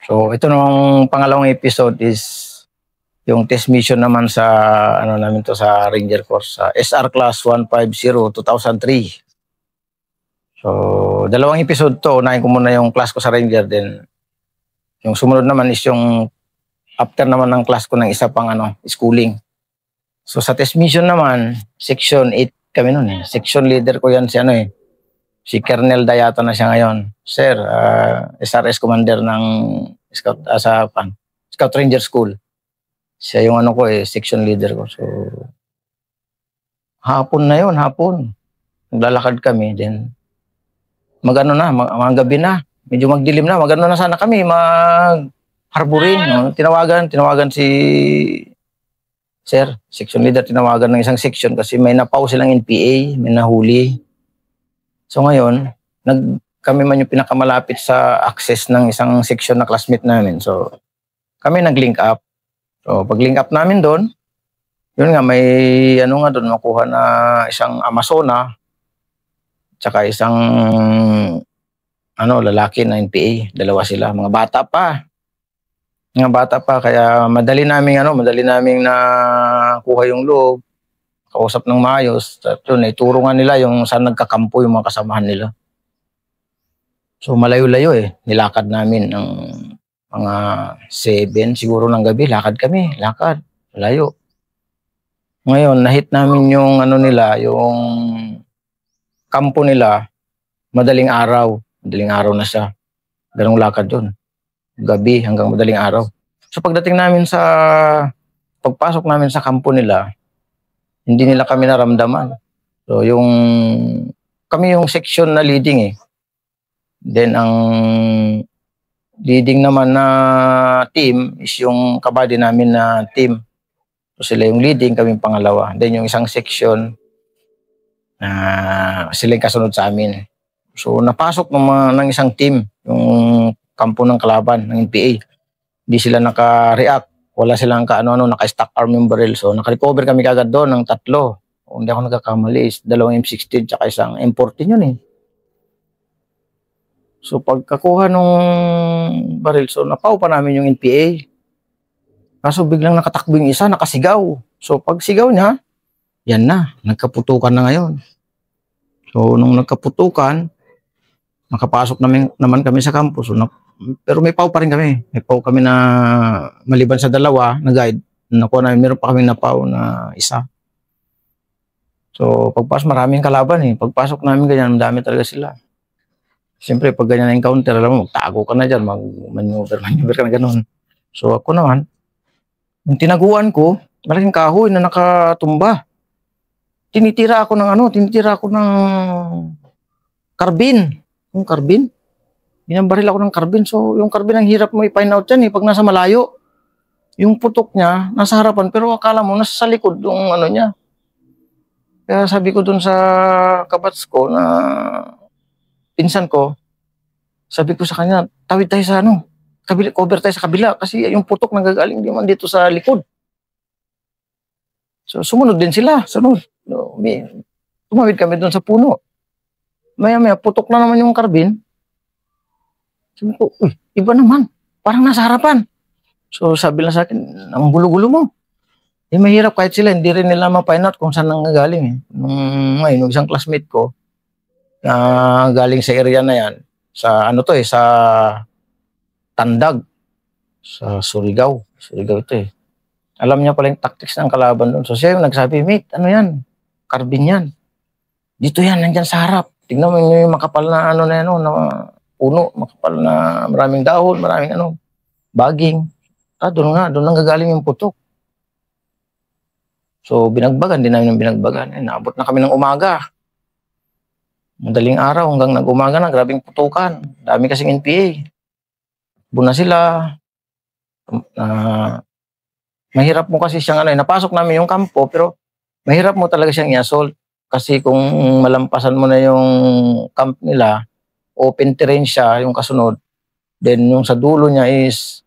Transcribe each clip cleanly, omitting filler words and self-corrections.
So ito nung pangalawang episode is yung test mission naman sa ano namin to sa Ranger course sa SR class 150 2003. So dalawang episode to, unahin ko muna yung class ko sa Ranger, then yung sumunod naman is yung after naman ng class ko ng isa pang schooling. So sa test mission naman, section 8 kami noon eh. Section leader ko yan si Colonel Dayata na siya ngayon. Sir, SRS commander ng Scout Ranger School. Siya yung section leader ko. So, hapon na yun, hapon. Naglalakad kami, then mga gabi na. Medyo magdilim na, na sana kami, mag-harboring. No? Tinawagan si Sir, section leader, tinawagan ng isang section kasi may napaw silang NPA, may nahuli. So ngayon, kami man yung pinakamalapit sa access ng isang section na classmate namin. So, kami nag-link up. So, pag-link up namin doon, yun nga, may doon, makuha na isang Amazona, tsaka isang lalaki na NPA. Dalawa sila, mga bata pa. Kaya madali naming nakuha yung loob, kausap ng maayos. At yun, ituro nga nila yung saan nagkakampo yung mga kasamahan nila. So malayo-layo nilakad namin ng mga 7 siguro ng gabi, lakad. Malayo. Ngayon, nahit namin yung yung kampo nila, madaling araw na siya. Ganong lakad yun. Gabi hanggang madaling araw. So pagpasok namin sa kampo nila, hindi nila kami naramdaman. So kami yung section na leading Then ang leading naman na team is yung kabady namin na team. So sila yung leading, kami yung pangalawa. Then yung isang section, sila yung kasunod sa amin. So napasok ng isang team, yung kampo ng kalaban, ng NPA. Hindi sila naka-react. Wala silang naka-stock arm yung barrel. So naka-recover kami kagad doon ng 3. Kung hindi ako nagkakamali, 2 M16 tsaka isang M14 yun So pagkakuha nung barrel, so napaw pa namin yung NPA. Kaso biglang nakatakbo yung isa, nakasigaw. So pag sigaw niya, yan na, nagkaputukan na ngayon. So nung nagkaputukan, nakapasok naman kami sa campus. So, pero may paw pa rin kami. May paw kami na maliban sa 2 na guide. Nakuha namin, meron pa kami na paw na isa. So pagpasok, maraming kalaban Pagpasok namin ganyan, dami talaga sila. Siyempre, pag ganyan na encounter, alam mo, magtago ka na dyan, mag-maneuver ka na ganun. So ako naman, yung tinaguan ko, malaking kahoy na nakatumba. Tinitira ako ng karbin. Yung karbin. Binambaril ako ng karbin. So yung karbin, ang hirap mo i-find out yan pag nasa malayo. Yung putok niya, nasa harapan, pero akala mo, nasa likod yung niya. Kaya sabi ko dun sa kabats ko na pinsan ko, sabi ko sa kanya, tawid tayo sa cover tayo sa kabila kasi yung putok nagagaling di man dito sa likod. So sumunod din sila, tumawid kami doon sa puno. Maya-maya, putok na naman yung karbin. Sabi ko, iba naman, parang nasa harapan. So sabi lang sa akin, ang gulo-gulo mo. Mahirap kahit sila, hindi rin nila ma-find out kung saan nanggagaling Yung isang classmate ko, galing sa area na yan, sa sa Tandag, sa Surigao ito Alam niya pala yung tactics ng kalaban doon. So siya yung nagsabi, mate, yan? Karbin yan. Dito yan, nandyan sa harap. Tignan mo yung makapal na na puno, makapal na maraming dahon, maraming baging. Doon nanggagaling yung putok. So binagbagan din namin ng binagbagan. Naabot na kami ng umaga. Madaling araw hanggang nag-umaga na, grabing putukan. Dami kasing NPA. Buna sila. Mahirap mo kasi siyang napasok namin yung kampo, pero mahirap mo talaga siyang i-assault. Kasi kung malampasan mo na yung camp nila, open terrain siya, yung kasunod. Then yung sa dulo niya is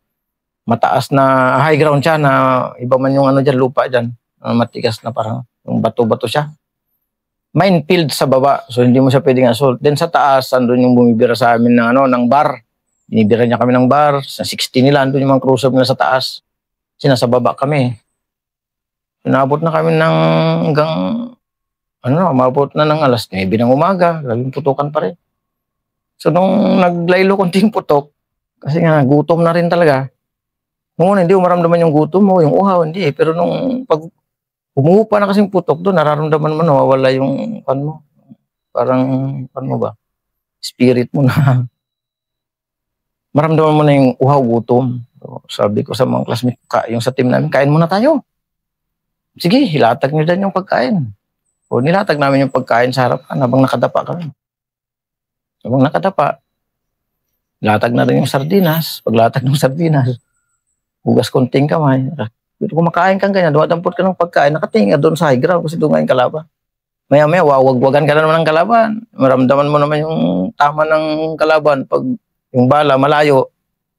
mataas na high ground siya na iba man yung dyan, lupa dyan. Matigas na parang yung bato-bato siya. Minefield sa baba, so hindi mo siya pwedeng assault. Then sa taas, andun yung bumibira sa amin ng bar. Binibira niya kami ng bar, sa 60 nila, andun yung mga cruiser nila sa taas. Kasi nasa baba kami. Inabot na kami ng hanggang, umabot na ng alas 9 ng umaga, laging putukan pa rin. So nung naglaylo konting putok, kasi nga gutom na rin talaga. Noon hindi mo maramdaman yung gutom mo, yung uhaw, hindi. Pero nung pag umuupa na kasing putok doon, nararamdaman mo nawawala yung pan mo. Parang, pan mo ba? Spirit mo na. Maramdaman mo na yung uhaw, gutom. So, sabi ko sa mga classmates, yung sa team namin, kain muna tayo. Sige, hilatag nyo dyan yung pagkain. O nilatag namin yung pagkain sa harapan habang nakadapa kami. Habang nakadapa, latag na rin yung sardinas. Paglatag ng sardinas, hugas konting kamay. Kung kumakain kang ganyan, dumadampot ka ng pagkain, nakatinga doon sa high ground kasi doon nga yung kalaban. Maya-maya, wawagwagan ka na naman ng kalaban. Maramdaman mo naman yung tama ng kalaban. Pag yung bala, malayo.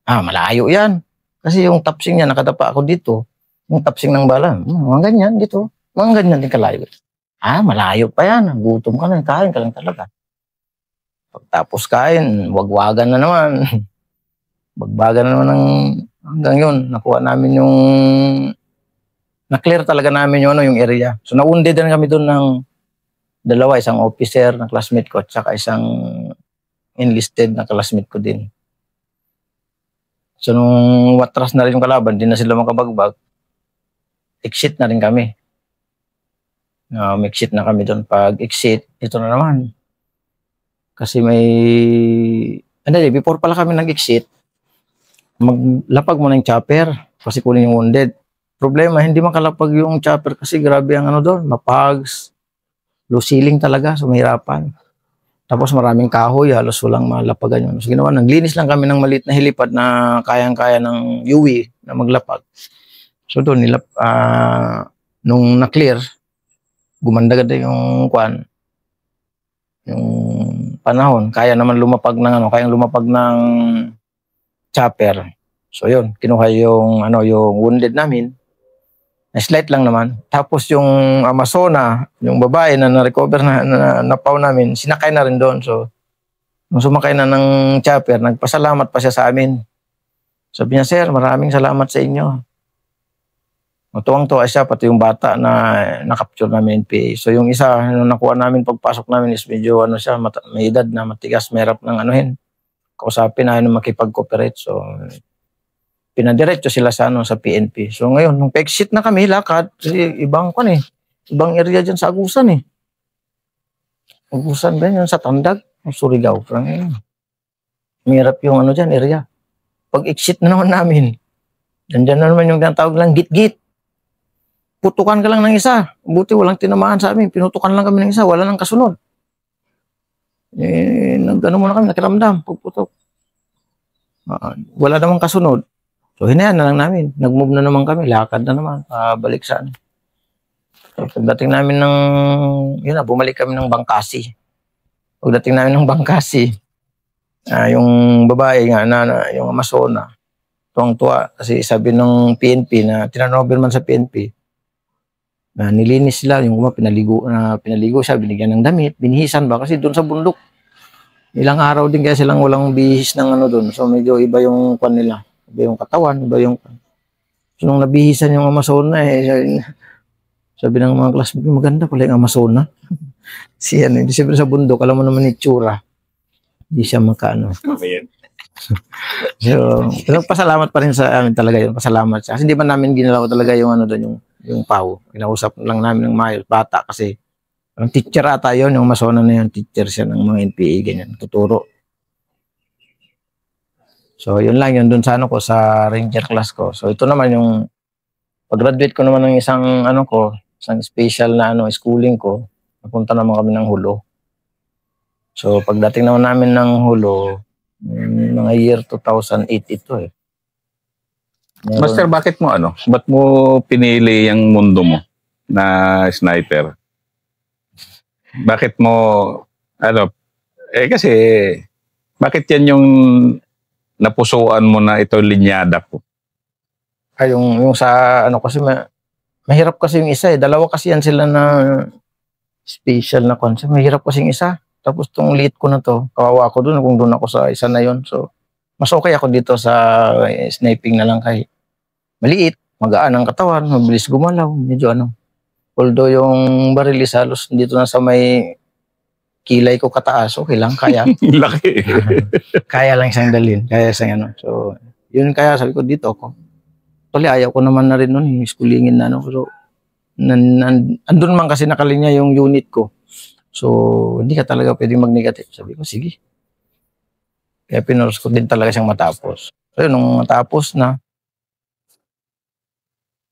Malayo yan. Kasi yung tapsing niya, nakadapa ako dito. Yung tapsing ng bala, mga ganyan dito. Mga ganyan din kalayo. Malayo pa yan. Gutom ka na, kain ka lang talaga. Pagtapos kain, wagwagan na naman. Bagbagan na naman ng hanggang yun. Nakuha namin yung na-clear talaga namin yung area. So na-wounded din kami doon ng dalawa, isang officer na classmate ko at saka isang enlisted na classmate ko din. So nung watras na rin yung kalaban, di na sila makabagbag, exit na rin kami. Exit na kami doon. Pag exit, ito na naman. Kasi before pala kami nag-exit, maglapag mo ng chopper kasi kunin yung wounded. Problema, hindi makalapag yung chopper kasi grabe ang doon, mapags, low ceiling talaga, so mahirapan. Tapos maraming kahoy, halos walang malapagan yun. So ginawa, naglinis lang kami ng maliit na helipad na kayang-kaya ng UE na maglapag. So doon, nung na-clear, gumanda ganda yung yung panahon, kaya naman lumapag ng kayang lumapag ng chopper. So yun, kinuha yung yung wounded namin. Slight lang naman. Tapos yung Amazona, yung babae na na-recover na paw namin, sinakay na rin doon. So nung sumakay na ng chopper, nagpasalamat pa siya sa amin. Sabi niya, "Sir, maraming salamat sa inyo." Tuwang-tuwa siya, pati yung bata na na-capture namin NPA. So yung isa, nung nakuha namin pagpasok namin is medyo siya, may edad na matigas, merap ng kausapin na makipag-cooperate. So pinadiretso sila sa sa PNP. So ngayon, nung pa-exit na kami, lakad, kasi ibang area dyan sa Agusan Agusan ba yun, sa Tandag, Surigao. Mahirap yung dyan, area. Pag-exit na naman namin, dyan na naman yung tawag lang, git-git. Putukan ka lang ng isa. Buti walang tinamaan sa amin. Pinutukan lang kami ng isa. Wala nang kasunod. Nagano muna kami, nakiramdam. Pagputok. Wala namang kasunod. So, hinayaan na lang namin. Nag-move na naman kami. Lakad na naman. Balik saan. So, pagdating namin bumalik kami ng Bangkasi. Pagdating namin ng Bangkasi, yung babae nga, yung Amazona, tuwang-tuwa. Kasi sabi ng PNP na tinanover man sa PNP, na nilinis sila, yung pinaligo siya, binigyan ng damit, binihisan ba? Kasi doon sa bundok, ilang araw din kaya silang walang bihis ng doon. So medyo iba yung nila, iba yung katawan, iba yung So nung nabihisan yung Amazona, sabi ng mga classmates, maganda pala yung Amazona. Hindi siya sa bundok, alam mo naman itsura. Hindi siya makaano. So, pero pasalamat pa rin sa amin talaga yun. Pasalamat siya. Kasi hindi man namin ginalaw talaga yung doon, yung PAW. Kinausap lang namin ng maayos, bata kasi. Ang teacher ata yun, yung Amazona na yun, teacher siya ng mga NPA, ganyan, tuturo. So, yun lang yun doon sa sa Ranger class ko. So, ito naman yung pag-graduate ko naman ng isang isang special na schooling ko, napunta naman kami ng Hulo. So, pagdating naman namin ng Hulo, mga year 2008 ito Master, bakit mo ba't mo pinili yung mundo mo na sniper? Bakit mo, kasi, bakit yan yung napusuan mo na ito linyada ko? Yung sa kasi mahirap kasi yung isa dalawa kasi yan sila na special na concept. Mahirap kasi yung isa. Tapos tong lead ko na to, kawawa ko doon kung doon ako sa isa na yon. So, Mas okay ako dito sa sniping na lang kahit maliit, magaan ang katawan, mabilis gumalaw, medyo ano. Although yung barilis halos dito na sa may kilay ko kataas, okay lang, kaya. Laki. Kaya lang siyang dalhin, kaya siyang ano. So, yun kaya sabi ko dito ako. Actually, ayaw ko naman na rin nun, iskulingin na ano. So, andun man kasi nakalinya yung unit ko. So, hindi ka talaga pwedeng mag-negative. Sabi ko, sige. Kaya pinuros ko din talaga siyang matapos. So, yun, nung matapos na,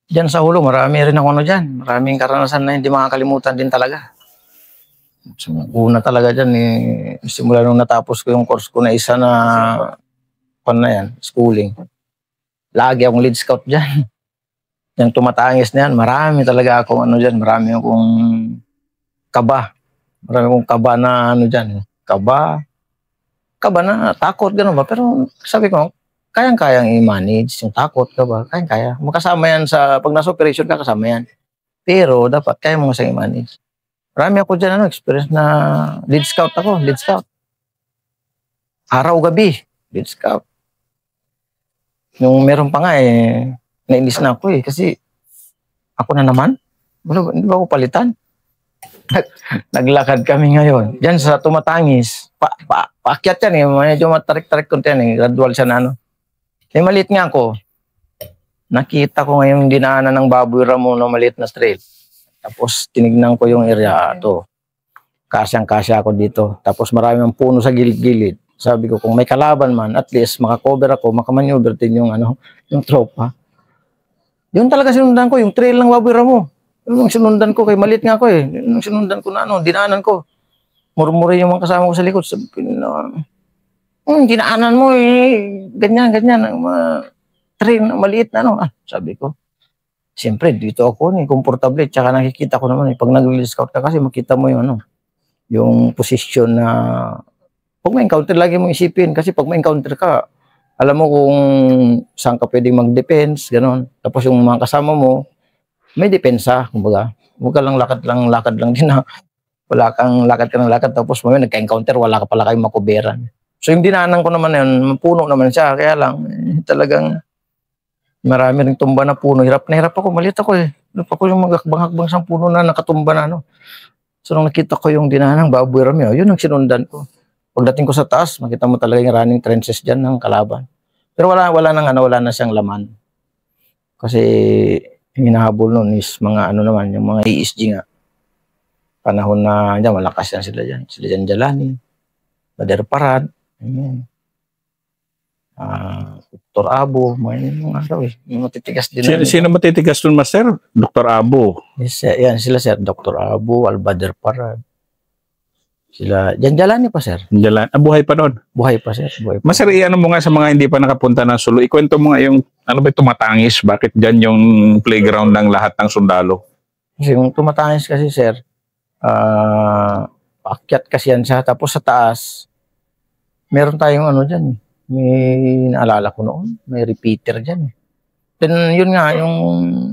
diyan sa Hulo, marami rin ako ano dyan. Maraming karanasan na hindi makakalimutan din talaga. So, una talaga dyan, simula nung natapos ko yung course ko na isa na, schooling. Lagi akong lead scout dyan. Yung tumatangis na yan, marami talaga akong ano dyan, marami akong kaba. Marami akong kaba na ano dyan, kaba na takot, gano'n ba? Pero sabi ko, kayang-kayang i-manage yung takot ka ba? Kayang-kaya. Makasama yan pag nasa operation ka, kasama yan. Pero dapat kaya mo siyang i-manage. Marami ako dyan, experience na lead scout ako, lead scout. Araw-gabi, lead scout. Nung meron pa nga nainis na ako kasi ako na naman, hindi ba ako palitan? Naglakad kami ngayon. Diyan sa Tumatangis, paakyat yan medyo matarik-tarik konti yan gradual siya na ano. Maliit nga ako, nakita ko ngayon dinaanan ng baboy ramo na maliit na trail. Tapos tinignan ko yung area, kasyang-kasya ako dito. Tapos maraming puno sa gilid-gilid. Sabi ko, kung may kalaban man, at least makakover ako, makamaneuver din yung tropa. Yun talaga sinundan ko, yung trail ng baboy ramo. Yung sinundan ko, kay maliit nga ako Yung sinundan ko na dinaanan ko. Murmuri yung mga kasama ko sa likod. Sabi ko, dinaanan mo ganyan, trail na maliit na sabi ko. Siyempre, dito ako komportable. Tsaka nakikita ko naman, pag nag-release scout ka kasi, makita mo yung position na, pag may encounter, lagi mong isipin. Kasi pag may encounter ka, alam mo kung saan ka pwedeng mag-defense, gano'n. Tapos yung mga kasama mo, may depensa, kumbaga. Huwag ka lang lakad lang din wala kang lakad, tapos mamaya nagka-encounter, wala ka pala kayong makuberan. So yung dinaanan ko naman yun, puno naman siya, kaya lang, talagang, marami ring tumba na puno. Hirap na hirap ako. Maliit ako Hirap ako yung maghakbang-hakbang sa puno na nakatumba na So nung nakita ko yung dinanang baboy rami, yun ang sinundan ko. Pagdating ko sa taas, makita mo talaga yung running trenches dyan ng kalaban. Pero wala na siyang laman. Kasi yung hinahabol nun is mga naman, yung mga ESG nga. Panahon na dyan, malakas yan sila dyan. Sila dyan Jalani, Bader Parad, Dr. Abo, mga matitigas din. Sino matitigas dun, Master? Dr. Abo. Yes, yan sila sir, Dr. Abo, Albader Parad. Sila, Jalani pa sir. Jalani, buhay pa doon? Buhay pa sir, buhay pa. Master, iano mo nga sa mga hindi pa nakapunta ng Sulu, ikwento mo nga yung, Tumatangis, bakit dyan yung playground ng lahat ng sundalo? Kasi yung Tumatangis kasi sir, paakyat kasi yan siya, tapos sa taas, meron tayong dyan may naalala ko noon, may repeater dyan Then yun nga, yung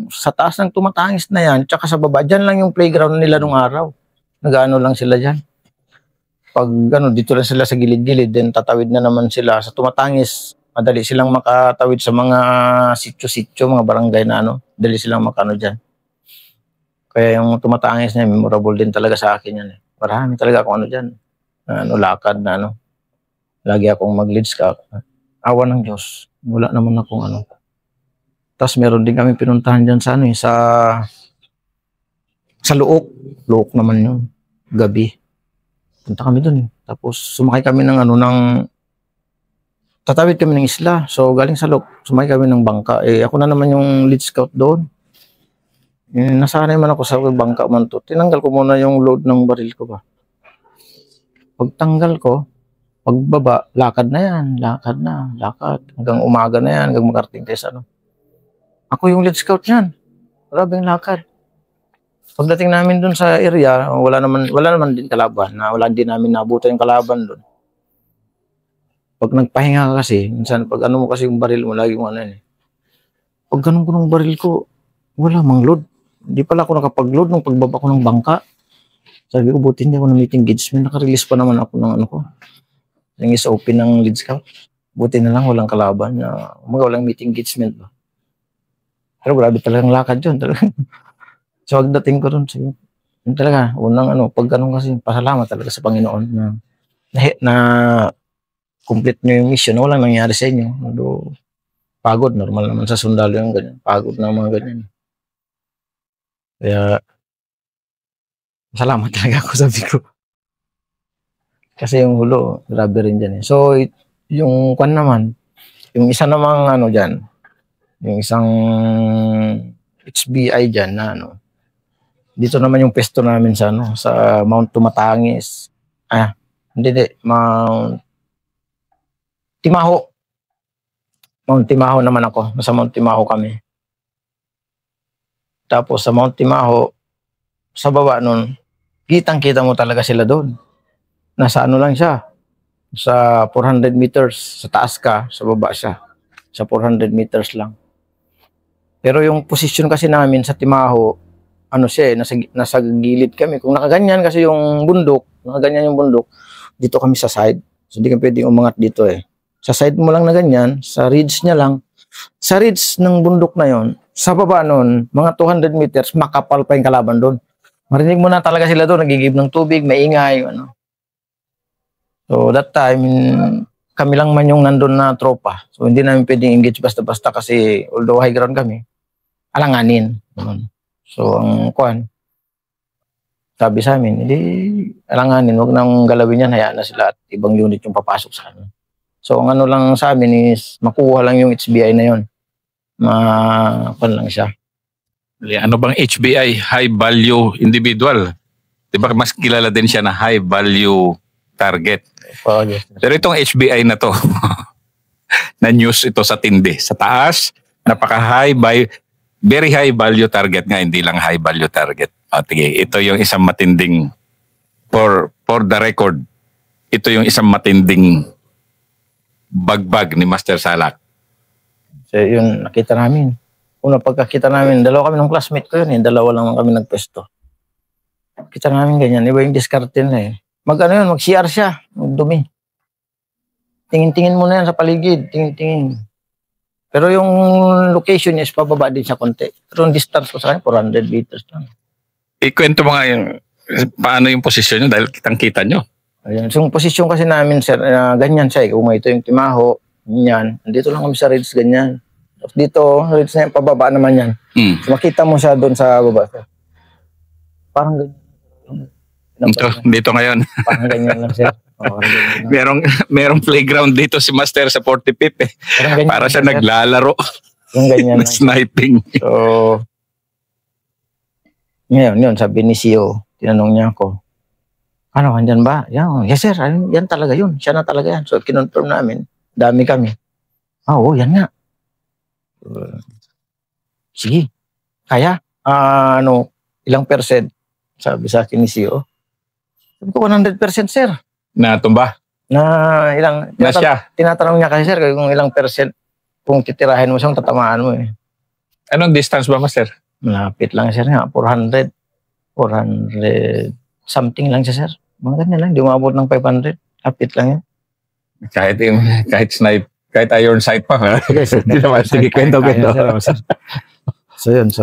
sa taas ng Tumatangis na yan, tsaka sa baba, dyan lang yung playground nila nung araw. Nag-ano lang sila dyan. Pag dito lang sila sa gilid-gilid, then tatawid na naman sila sa Tumatangis. Madali silang makatawid sa mga sityo-sityo, mga barangay na dali silang makano dyan. Kaya yung Tumatangis na memorable din talaga sa akin yan Marami talaga akong dyan. Lakad na Lagi akong mag-lead scout. Awa ng Diyos. Wala naman akong Tapos meron din kami pinuntahan dyan sa sa Luok. Luok naman yun. Gabi. Punta kami dun Tapos sumakay kami ng tatawid kami ng isla. So galing sa Luok, sumakay kami ng bangka. Ako na naman yung lead scout doon. Nasanay man ako sa bangka man to. Tinanggal ko muna yung load ng baril ko ba. Pagtanggal ko, pagbaba, lakad na yan. Lakad. Hanggang umaga na yan, hanggang makarating tayo sa Ako yung lead scout yan. Marabing lakad. Pagdating namin dun sa area, wala naman din kalaban. Wala din namin nabutan yung kalaban dun. Pag nagpahinga ka kasi, minsan pag mo kasi yung baril mo, lagi mo Pag ganun ko ng baril ko, wala mang load. Hindi pala ako nakapag-load nung pagbaba ko ng bangka. Sabi ko, buti hindi ako na-meeting engagement. Naka-release pa naman ako ng ko. Yung SOP ng lead scout. Buti na lang walang kalaban na walang meeting engagement ba. Pero grabe talagang lakad yun. Talagang. So pagdating ko doon, yun talaga, unang pag ganun kasi, pasalamat talaga sa Panginoon na complete nyo yung mission, walang nangyari sa inyo. Pagod, normal naman sa sundalo yung ganyan. Pagod na mga ganyan. Kaya, salamat talaga ako, sabi ko. Kasi yung hulo, grabe rin dyan eh. So, yung kwan naman, yung isa namang dyan, yung isang HBI dyan na dito naman yung pesto namin sa sa Mount Tumatangis. Hindi, Mount Timaho. Mount Timaho naman ako. Nasa Mount Timaho kami. Tapos sa Mount Timaho, sa baba nun, kitang-kita mo talaga sila doon. Nasa lang siya. Sa 400 meters. Sa taas ka, sa baba siya. Sa 400 meters lang. Pero yung posisyon kasi namin sa Timaho, siya nasa gilid kami. Kung nakaganyan kasi yung bundok, dito kami sa side. So, hindi kami pwedeng umangat dito eh. Sa side mo lang na ganyan, sa ridge niya lang, sa ridge ng bundok na yon, sa baba nun, mga 200 meters, makapal pa yung kalaban doon. Marinig mo na talaga sila doon, nagigib ng tubig, maingay, So, that time, kami lang man yung nandun na tropa. So, hindi namin pwedeng engage basta-basta kasi although high ground kami, alanganin. So, ang sabi sa amin, hindi alanganin, huwag nang galawin yan, hayaan na sila at ibang unit yung papasok sa amin. So, ang lang sa amin is, makuha lang yung HBI na yun. Lang siya. Ano bang HBI? High Value Individual. Diba mas kilala din siya na High Value Target. Oh, yes. Pero itong HBI na to, na news ito sa tindi. Sa taas, very high value target nga, hindi lang high value target. Ito yung isang matinding, for the record, ito yung isang matinding bagbag ni Master Salak. So yun, nakita namin. Una pagkakita namin, dalawa kami ng classmate ko yun eh, dalawa lang kami nagpesto. Kita namin ganyan, iba yung diskarte na eh. Mag-CR siya, magdumi. Tingin-tingin mo na yan sa paligid, tingin-tingin. Pero yung location niya is pababa din siya konti. Pero yung distance ko sa kanya, 400 meters lang. Ikwento mo nga yung, paano yung posisyon nyo dahil kitang-kita nyo. Ayun. So, yung posisyon kasi namin, sir, ganyan siya. Kung ito yung Timaho, ganyan. Dito lang kami sa ridge, ganyan. Tapos dito, ridge na yung pababa naman yan. So, makita mo siya doon sa baba. Sir. Parang ganyan. Dito ngayon. Parang ganyan lang, sir. Merong playground dito si Master sa 45 eh. Para siya naglalaro. Yung ganyan na sniping. So, ngayon, yun, sabi ni CEO, tinanong niya ako, andyan ba? Yes sir, yan talaga yun. Siya na talaga yan. So, kinonfirm namin. Dami kami. Oo, yan nga. Sige. Kaya? Ilang percent? Sabi sa akin ni CEO. Sabi ko, 100% sir. Natumba? Ilang? Na siya? Tinatanong niya kasi sir, kung ilang percent, kung titirahin mo siyang tatamaan mo eh. Anong distance ba, Master? Malapit lang sir nga, 400 something lang siya sir. Mga ganyan lang, hindi umabot ng 500. Lapit lang yan. Kahit iron sight pa. Hindi naman, sige, kwento. So yun,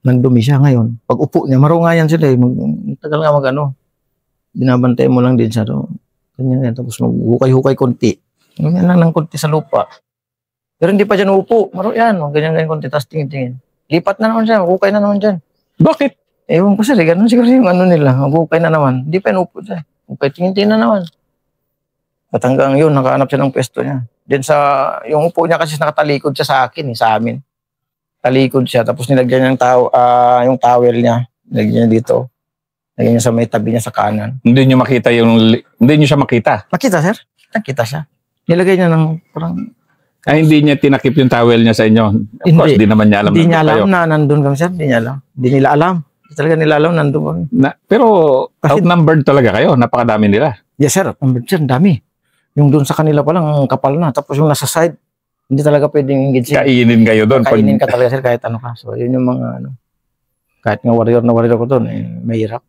nagdumi siya ngayon. Pag upo niya, marungayan sila eh. Tagal nga binabantay mo lang din siya. Ganyan yan, tapos maghukay-hukay konti. Ganyan lang ng konti sa lupa. Pero hindi pa dyan upo. Yan, ganyan konti, tapos tingin-tingin. Lipat na naman siya, hukay na naman dyan. Bakit? Ewan ko sir, ganun siguro yung nila. Hukay na naman. Hindi pa yan upo dyan. Hukay, tingin-tingin na naman. At hanggang yun, nakahanap siya ng pwesto niya. Then yung upo niya kasi nakatalikod siya sa akin, sa amin. Talikod siya, tapos nilagyan niya yung towel niya. Nilagyan niya dito. Nilagyan niya sa may tabi niya sa kanan. Hindi niyo siya makita? Makita, sir. Nakita siya. Nilagay niya ng parang... hindi niya tinakip yung towel niya sa inyo? Of course, di naman niya alam. Hindi niya alam na nandun kami, sir. Hindi niya alam. Hindi nila alam. Hindi talaga nila alam nandun kami. Pero outnumbered talaga kayo. Napakadami nila. Yes, sir. Outnumbered, sir. Dami. Yung doon sa kanila pa lang, kapal na. Tapos yung nasa side, hindi talaga pwedeng engage. Kainin kayo doon. Kainin ka talaga sir kahit ano ka. So yun yung mga kahit nga warrior ko doon, mahirap.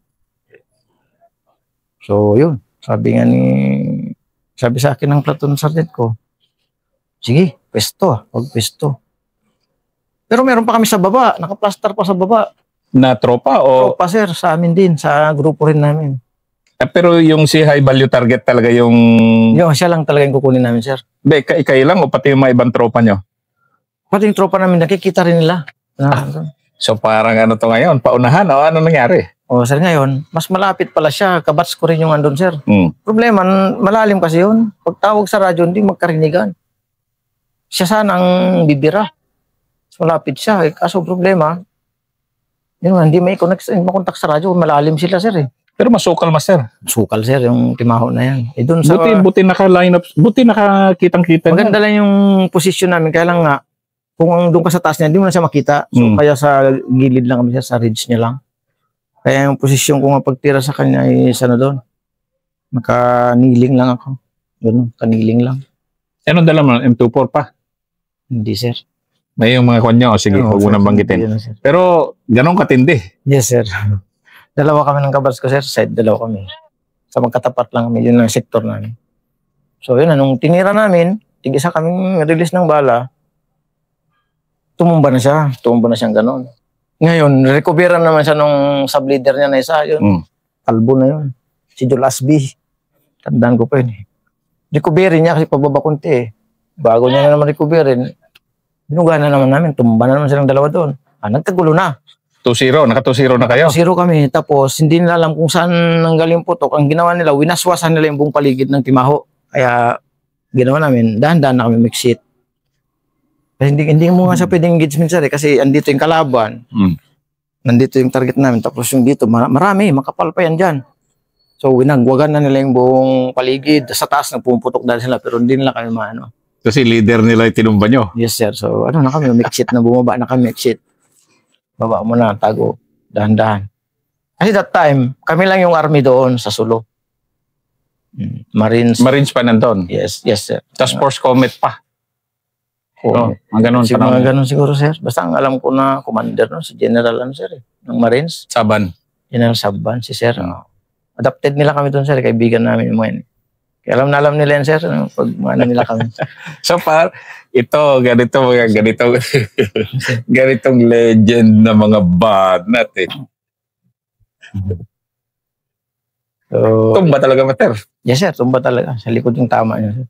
So yun, sabi sa akin ng platoon sergeant ko, Sige, pwesto. Huwag pwesto. Pero meron pa kami sa baba. Nakaplaster pa sa baba. Na tropa o... Tropa, sir, sa amin din. Sa grupo rin namin. Pero yung si high value target talaga yung... Yung siya lang talaga yung kukunin namin, sir. Be, kayo lang o pati yung mga ibang tropa nyo? Pati yung tropa namin, nakikita rin nila. So parang ano to ngayon, paunahan o ano nangyari? O, sir, ngayon, mas malapit pala siya. Kabats ko rin yung andun, sir. Problema, malalim kasi yun. Pag tawag sa radyo, hindi magkarinigan. Siya sana ang bibira. Mas malapit siya. Kaso problema, yun, hindi may makontak sa radyo. Malalim sila, sir. Pero masukal, master. Sukal, sir, yung timaho na yan. Dun sa, Buti naka-line up, buti nakakitang-kita. maganda lang yung posisyon namin. Kaya lang nga, kung doon ka sa taas niya, hindi mo na siya makita. So, kaya sa gilid lang kami siya, sa ridge niya lang. Kaya yung posisyon ko nga pagtira sa kanya ay sana doon. Nakaniling lang ako. Ganun, kaniling lang. Anong dala mo? M24 pa? Hindi, sir. May yung mga kanya, o sige, huwag mo nang banggitin. Pero, ganun katindi. Yes, sir. Dalawa kami ng kabars ko, sir. Side, dalawa kami. Sa magkatapat lang kami, yun ang sektor namin. So, yun, nung tinira namin, tig-isa kaming release ng bala, tumumba na siya. Tumumba na siyang ganun. Ngayon, recoveran naman siya nung sub-leader niya na isa. Yun, kalbo na yun. Si Joel Asby. Tandaan ko pa yun. Recoverin niya kasi pababa kunti eh. Bago niya na naman recoverin, binuga na naman namin. Tumba na naman silang dalawa doon. Nagkagulo na. 2-0, naka 2-0 na kayo. 2-0 kami. Tapos, hindi nila alam kung saan nanggaling putok. Ang ginawa nila, winaswasan nila yung buong paligid ng Timaho. Kaya, ginawa namin, dahan-dahan na kami mag-sit. Kasi hindi mo nga siya pwedeng engagement, sir, kasi andito yung kalaban. Nandito yung target namin. Tapos yung dito, marami, makapal pa yan dyan. So, winagwagan na nila yung buong paligid. Sa taas, nagpumuputok dahil sila, pero hindi nila kami maano. Kasi leader nila yung tinumba nyo. Yes, sir. So, ano na kami, make-sit na bumaba na kami, make-sit. Baba mo na, tago, dahan-dahan. Kasi that time, kami lang yung army doon sa Sulo. Marines. Marines pa nandun. Yes, sir. Tapos Force Comet pa. Oo. Ang ganun pa Mga ganun siguro, sir. Basta ang alam ko na commander, no, si General, sir, ng Marines. Saban. General Saban, si sir. Adapted nila kami doon, sir. Kaibigan namin yung mga yun. Kaya alam nila yan, sir, pag ano nila kami. So ganitong legend na mga bad natin. So, Tumba talaga, mater. yes, sir. Tumba talaga. Sa likod yung tama niya, sir.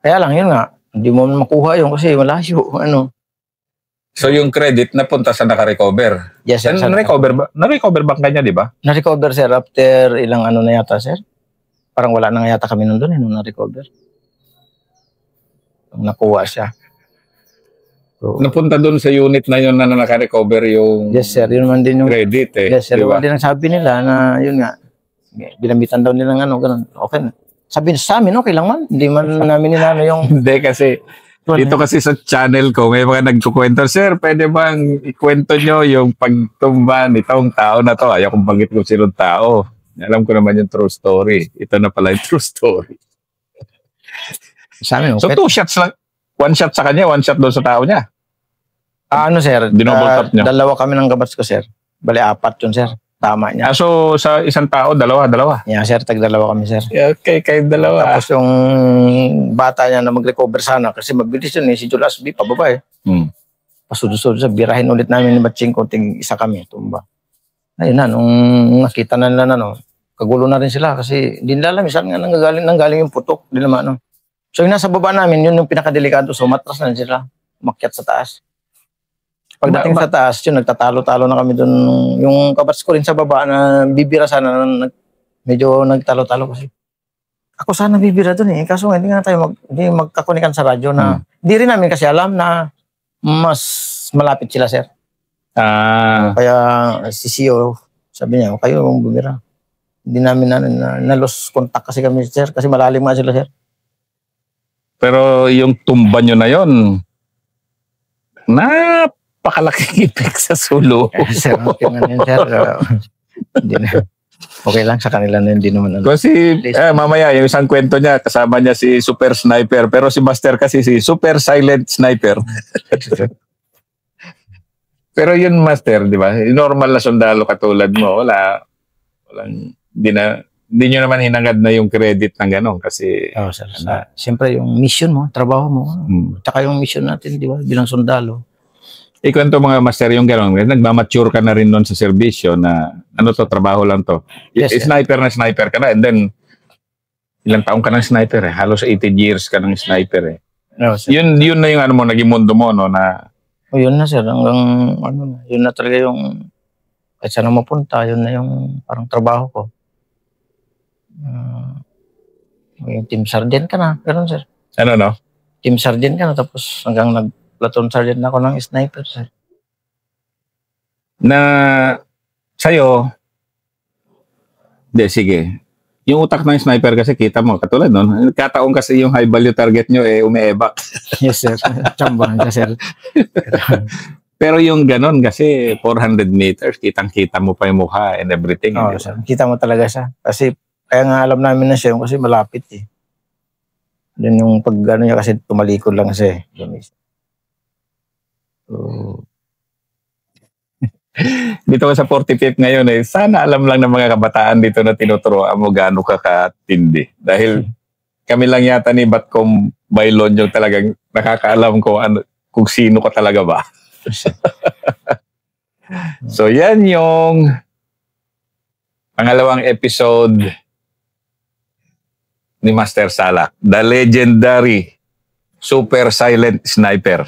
Kaya lang, yun nga. Hindi mo makuha yun kasi malayo. Ano. So yung credit napunta sa naka-recover. Yes, sir. Na-recover ba? Na-recover ba kanya, di ba? Na-recover, sir, after ilang ano na yata, sir. Parang wala na nga yata kami nandun, nung na-recover. Nakuha siya. So, Napunta doon sa unit na yun na naka-recover yung yes, sir. Yun man din yung credit eh. yes, sir. Di Yun ba? man din ang sabi nila na yun nga. Binambitan daw nila ng ano, ganun. Okay. Sabi sa amin, okay lang man. Hindi man namin inano yung Hindi kasi dito kasi sa channel ko may mga nagkukwento, sir, pwede bang ikwento nyo yung pagtumba nitong tao na to? Ayaw kong banggit kung sinong tao. Alam ko naman yung true story. Ito na pala yung true story. sa amin. So Okay. 2 shots lang. 1 shot sa kanya, 1 shot doon sa tao niya. Ano, sir? Dinoble tap niya. Dalawa kami ng gabats ko, sir. Bali, 4 yun, sir. Tama niya. So sa isang tao, dalawa. Yeah, sir. Tag-dalawa kami, sir. Okay, kayo dalawa. Tapos yung bata niya na mag-recover sana kasi mabilis yun eh. Si Joel Asby, pababa eh. Pasudod-sudod sa birahin ulit namin ni Batching konting isa kami, tumba. Ayun na, nung nakita na nila na, no, kagulo na rin sila kasi hindi nila alam, saan nga nanggaling yung putok. Hindi naman, no. So yung nasa baba namin, yun yung pinakadelikado. So matras na rin sila, umakyat sa taas. Pagdating sa taas, yun, nagtatalo-talo na kami doon. Yung kabats ko rin sa baba na bibira sana, medyo nagtalo-talo kasi. Ako sana bibira doon eh. Kaso hindi nga tayo hindi magkakunikan sa radyo na hindi rin namin kasi alam na mas malapit sila, sir. Kaya si CEO, sabi niya, kayo yung bumira. Hindi namin na-lost contact kasi kami, sir. Kasi malalim nga sila, sir. Pero yung tumba nyo na yun, napakalaking effect sa Sulo. Sir, okay nga yun, sir. Hindi na. Okay lang sa kanila na hindi naman. Kasi mamaya yung isang kwento niya, kasama niya si Super Sniper. Pero si Master kasi si Super Silent Sniper. Pero yun, Master, di ba? Normal na sundalo katulad mo, walang, hindi na, hindi nyo naman hinangad na yung credit ng gano'n kasi Oo, sir. Siyempre, yung mission mo, trabaho mo, tsaka yung mission natin, di ba, bilang sundalo. ikwento mga master yung gano'n. Nagmamature ka na rin noon sa serbisyo na ano to, trabaho lang to. Yes, sir. Sniper na sniper ka na and then ilang taong ka ng sniper eh. Halos 80 years ka ng sniper eh. Oo, sir. Yun na yung ano mo, naging mundo mo no na O, yun na, sir. Hanggang, ano na, yun na talaga yung, kahit saan na mapunta, yun na yung parang trabaho ko. Yung team sergeant ka na, ganun, sir. ano no? Team sergeant ka na, tapos hanggang nag-platoon sergeant na ako ng sniper, sir. Na sa'yo, hindi, sige. Yung utak ng sniper kasi kita mo, katulad nun, kataong kasi yung high value target nyo eh umiebak. Yes, sir. Chambahan ka, sir. Pero yung ganon kasi 400 meters, kitang-kita mo pa yung mukha and everything. Oo, Hindi ba? sir. Kita mo talaga siya. Kasi, kaya nga alam namin na siya yun kasi malapit eh. Yun yung pag ano niya kasi tumalikod lang siya eh. So, Dito ka sa 45th ngayon eh, sana alam lang ng mga kabataan dito na tinuturoan mo gaano ka katindi. Dahil kami lang yata ni Batcom Bailon yung talagang nakakaalam kung sino ka talaga ba. So yan yung pangalawang episode ni Master Salak, the legendary super silent sniper.